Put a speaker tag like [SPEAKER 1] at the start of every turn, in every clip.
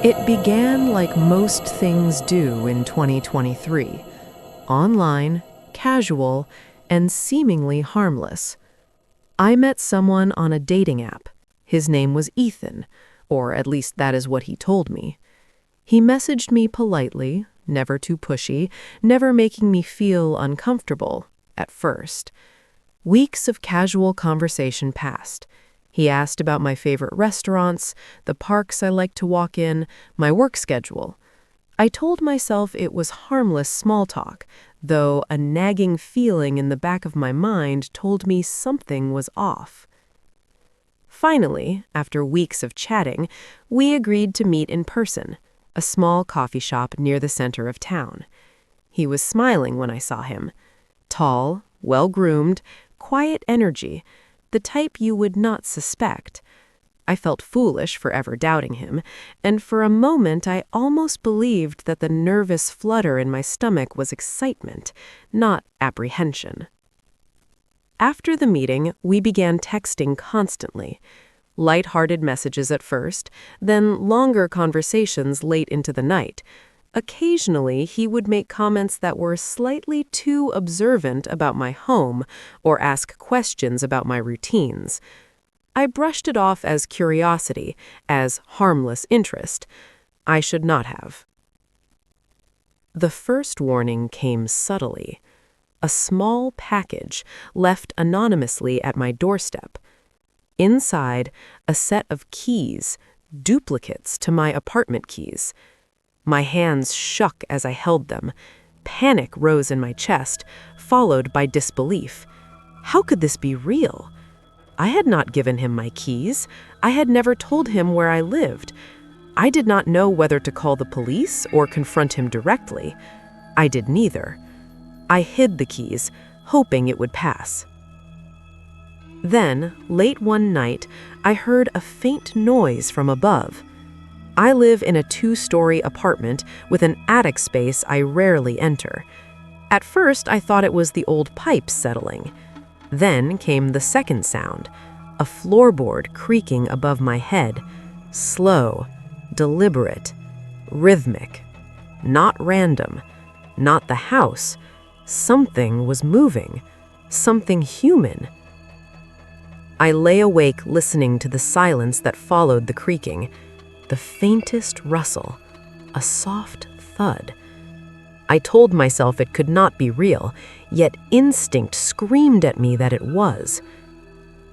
[SPEAKER 1] It began like most things do in 2023, online, casual, and seemingly harmless. I met someone on a dating app. His name was Ethan, or at least that is what he told me. He messaged me politely, never too pushy, never making me feel uncomfortable, at first. Weeks of casual conversation passed. He asked about my favorite restaurants, the parks I like to walk in, my work schedule. I told myself it was harmless small talk, though a nagging feeling in the back of my mind told me something was off. Finally, after weeks of chatting, we agreed to meet in person, a small coffee shop near the center of town. He was smiling when I saw him. Tall, well-groomed, quiet energy, the type you would not suspect. I felt foolish for ever doubting him, and for a moment I almost believed that the nervous flutter in my stomach was excitement, not apprehension. After the meeting, we began texting constantly. Light-hearted messages at first, then longer conversations late into the night. Occasionally, he would make comments that were slightly too observant about my home or ask questions about my routines. I brushed it off as curiosity, as harmless interest. I should not have. The first warning came subtly. A small package left anonymously at my doorstep. Inside, a set of keys, duplicates to my apartment keys. My hands shook as I held them. Panic rose in my chest, followed by disbelief. How could this be real? I had not given him my keys. I had never told him where I lived. I did not know whether to call the police or confront him directly. I did neither. I hid the keys, hoping it would pass. Then, late one night, I heard a faint noise from above. I live in a 2-story apartment with an attic space I rarely enter. At first, I thought it was the old pipes settling. Then came the second sound, a floorboard creaking above my head, slow, deliberate, rhythmic, not random, not the house. Something was moving, something human. I lay awake listening to the silence that followed the creaking. The faintest rustle, a soft thud. I told myself it could not be real, yet instinct screamed at me that it was.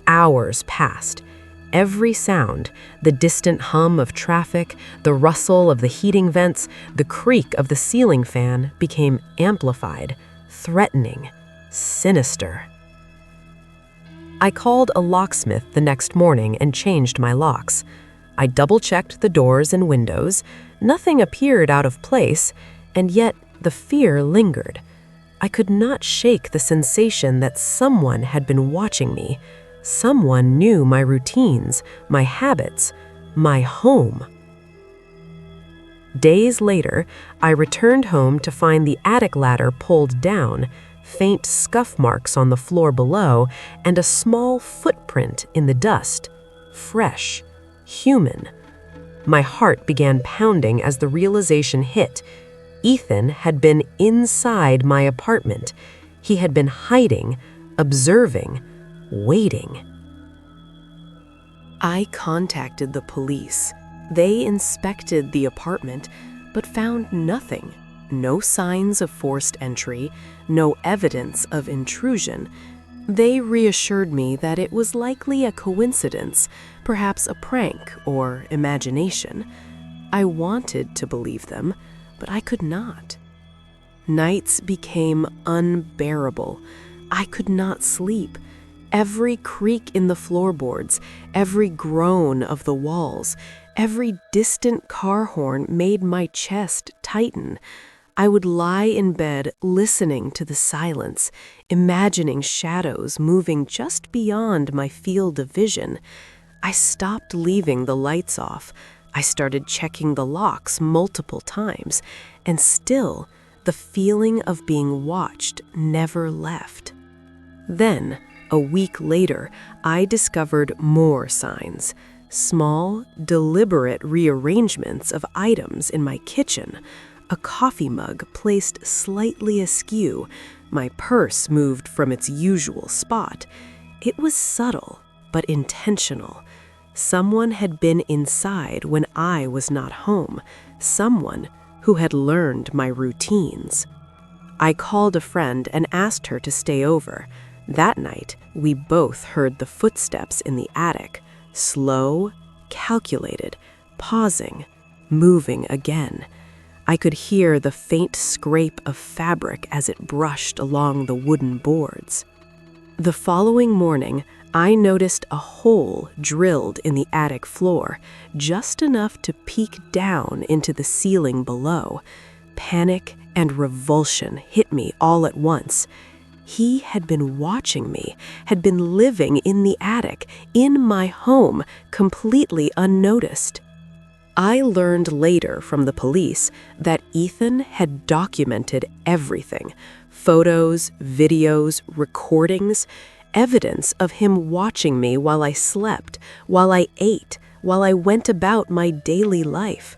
[SPEAKER 1] Hours passed. Every sound, the distant hum of traffic, the rustle of the heating vents, the creak of the ceiling fan became amplified, threatening, sinister. I called a locksmith the next morning and changed my locks. I double-checked the doors and windows. Nothing appeared out of place, and yet the fear lingered. I could not shake the sensation that someone had been watching me. Someone knew my routines, my habits, my home. Days later, I returned home to find the attic ladder pulled down, faint scuff marks on the floor below, and a small footprint in the dust, fresh, human. My heart began pounding as the realization hit. Ethan had been inside my apartment. He had been hiding, observing, waiting. I contacted the police. They inspected the apartment, but found nothing. No signs of forced entry, no evidence of intrusion. They reassured me that it was likely a coincidence, perhaps a prank or imagination. I wanted to believe them, but I could not. Nights became unbearable. I could not sleep. Every creak in the floorboards, every groan of the walls, every distant car horn made my chest tighten. I would lie in bed listening to the silence, imagining shadows moving just beyond my field of vision. I stopped leaving the lights off. I started checking the locks multiple times, and still, the feeling of being watched never left. Then, a week later, I discovered more signs. Small, deliberate rearrangements of items in my kitchen, a coffee mug placed slightly askew, my purse moved from its usual spot. It was subtle, but intentional. Someone had been inside when I was not home, someone who had learned my routines. I called a friend and asked her to stay over. That night, we both heard the footsteps in the attic, slow, calculated, pausing, moving again. I could hear the faint scrape of fabric as it brushed along the wooden boards. The following morning, I noticed a hole drilled in the attic floor, just enough to peek down into the ceiling below. Panic and revulsion hit me all at once. He had been watching me, had been living in the attic, in my home, completely unnoticed. I learned later from the police that Ethan had documented everything: photos, videos, recordings, evidence of him watching me while I slept, while I ate, while I went about my daily life.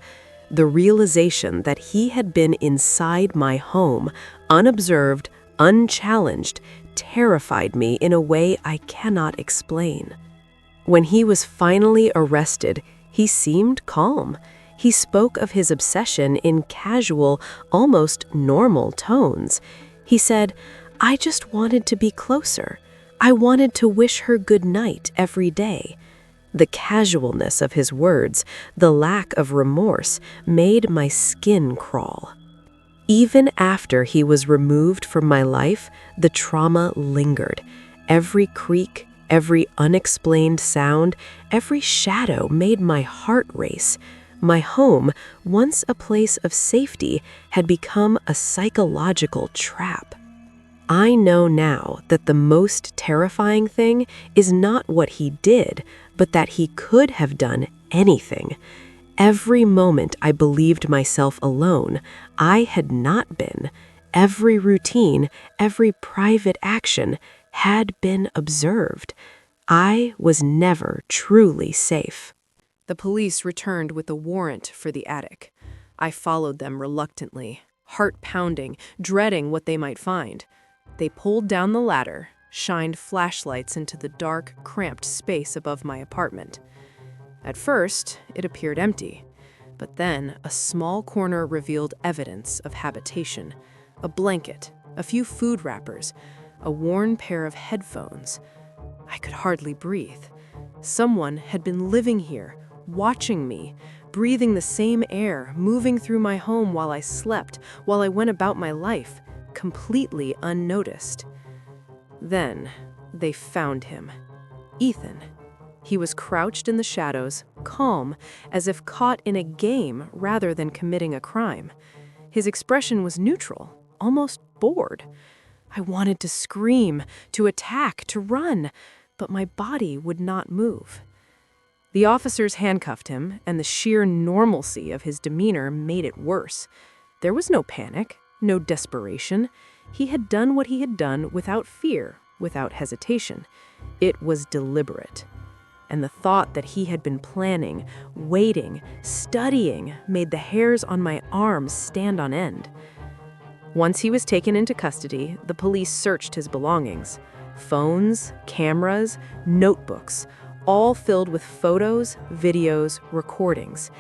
[SPEAKER 1] The realization that he had been inside my home, unobserved, unchallenged, terrified me in a way I cannot explain. When he was finally arrested, he seemed calm. He spoke of his obsession in casual, almost normal tones. He said, "I just wanted to be closer. I wanted to wish her good night every day." The casualness of his words, the lack of remorse, made my skin crawl. Even after he was removed from my life, the trauma lingered. Every creak, every unexplained sound, every shadow made my heart race. My home, once a place of safety, had become a psychological trap. I know now that the most terrifying thing is not what he did, but that he could have done anything. Every moment I believed myself alone, I had not been. Every routine, every private action had been observed. I was never truly safe. The police returned with a warrant for the attic. I followed them reluctantly, heart pounding, dreading what they might find. They pulled down the ladder, shined flashlights into the dark, cramped space above my apartment. At first, it appeared empty, but then a small corner revealed evidence of habitation: a blanket, a few food wrappers, a worn pair of headphones. I could hardly breathe. Someone had been living here, watching me, breathing the same air, moving through my home while I slept, while I went about my life, completely unnoticed. Then they found him. Ethan. He was crouched in the shadows, calm, as if caught in a game rather than committing a crime. His expression was neutral, almost bored. I wanted to scream, to attack, to run, but my body would not move. The officers handcuffed him, and the sheer normalcy of his demeanor made it worse. There was no panic, no desperation. He had done what he had done without fear, without hesitation. It was deliberate. And the thought that he had been planning, waiting, studying, made the hairs on my arms stand on end. Once he was taken into custody, the police searched his belongings. Phones, cameras, notebooks, all filled with photos, videos, recordings.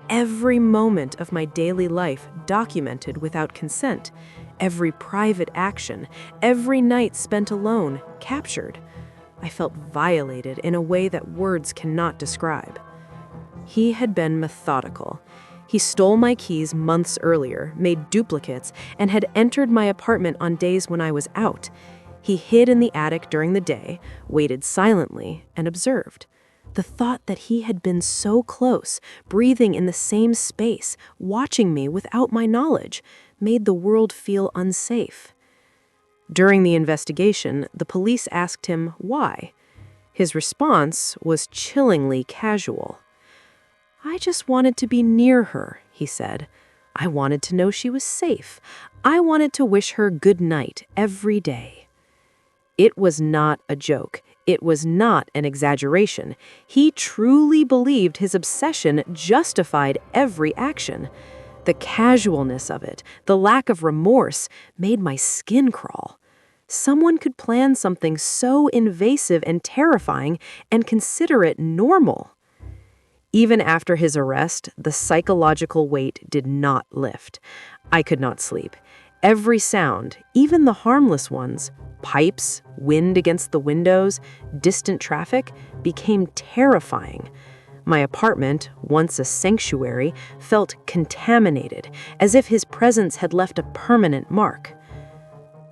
[SPEAKER 1] Every moment of my daily life documented without consent. Every private action, every night spent alone, captured. I felt violated in a way that words cannot describe. He had been methodical. He stole my keys months earlier, made duplicates, and had entered my apartment on days when I was out. He hid in the attic during the day, waited silently, and observed. The thought that he had been so close, breathing in the same space, watching me without my knowledge, made the world feel unsafe. During the investigation, the police asked him why. His response was chillingly casual. "I just wanted to be near her," he said. "I wanted to know she was safe. I wanted to wish her good night every day." It was not a joke. It was not an exaggeration. He truly believed his obsession justified every action. The casualness of it, the lack of remorse, made my skin crawl. Someone could plan something so invasive and terrifying and consider it normal. Even after his arrest, the psychological weight did not lift. I could not sleep. Every sound, even the harmless ones, pipes, wind against the windows, distant traffic, became terrifying. My apartment, once a sanctuary, felt contaminated, as if his presence had left a permanent mark.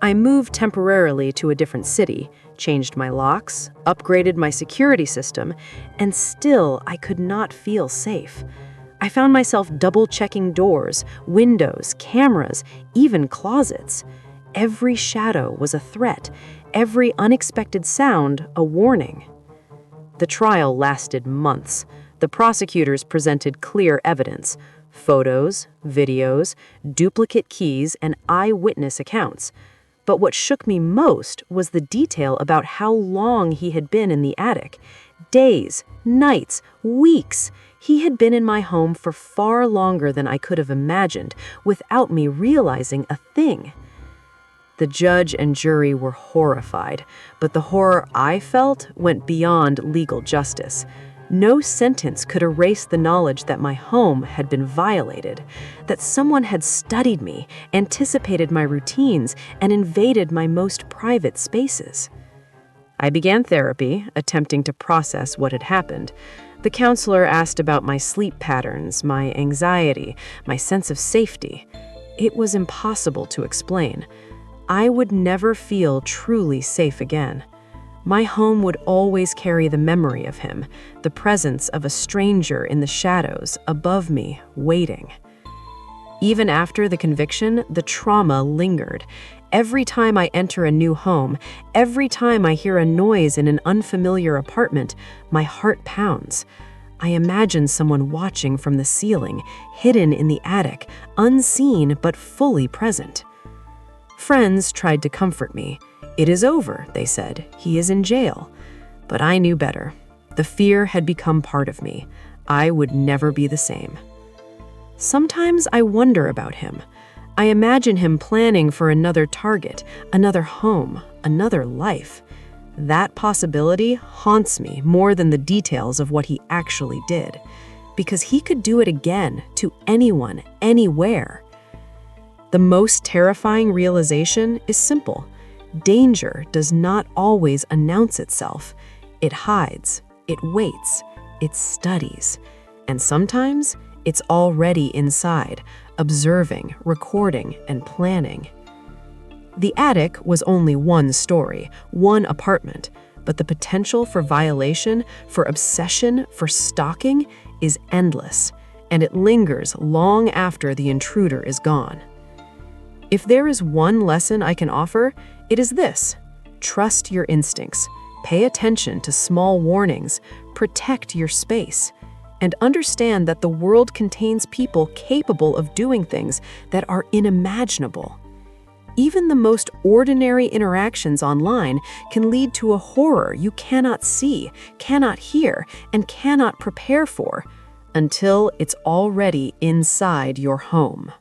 [SPEAKER 1] I moved temporarily to a different city, changed my locks, upgraded my security system, and still I could not feel safe. I found myself double-checking doors, windows, cameras, even closets. Every shadow was a threat, every unexpected sound a warning. The trial lasted months. The prosecutors presented clear evidence: photos, videos, duplicate keys, and eyewitness accounts. But what shook me most was the detail about how long he had been in the attic. Days, nights, weeks. He had been in my home for far longer than I could have imagined, without me realizing a thing. The judge and jury were horrified, but the horror I felt went beyond legal justice. No sentence could erase the knowledge that my home had been violated, that someone had studied me, anticipated my routines, and invaded my most private spaces. I began therapy, attempting to process what had happened. The counselor asked about my sleep patterns, my anxiety, my sense of safety. It was impossible to explain. I would never feel truly safe again. My home would always carry the memory of him, the presence of a stranger in the shadows above me, waiting. Even after the conviction, the trauma lingered. Every time I enter a new home, every time I hear a noise in an unfamiliar apartment, my heart pounds. I imagine someone watching from the ceiling, hidden in the attic, unseen but fully present. Friends tried to comfort me. "It is over," they said. "He is in jail." But I knew better. The fear had become part of me. I would never be the same. Sometimes I wonder about him. I imagine him planning for another target, another home, another life. That possibility haunts me more than the details of what he actually did, because he could do it again to anyone, anywhere. The most terrifying realization is simple. Danger does not always announce itself. It hides, it waits, it studies, and sometimes it's already inside, observing, recording, and planning. The attic was only one story, one apartment, but the potential for violation, for obsession, for stalking is endless, and it lingers long after the intruder is gone. If there is one lesson I can offer, it is this: trust your instincts, pay attention to small warnings, protect your space, and understand that the world contains people capable of doing things that are unimaginable. Even the most ordinary interactions online can lead to a horror you cannot see, cannot hear, and cannot prepare for until it's already inside your home.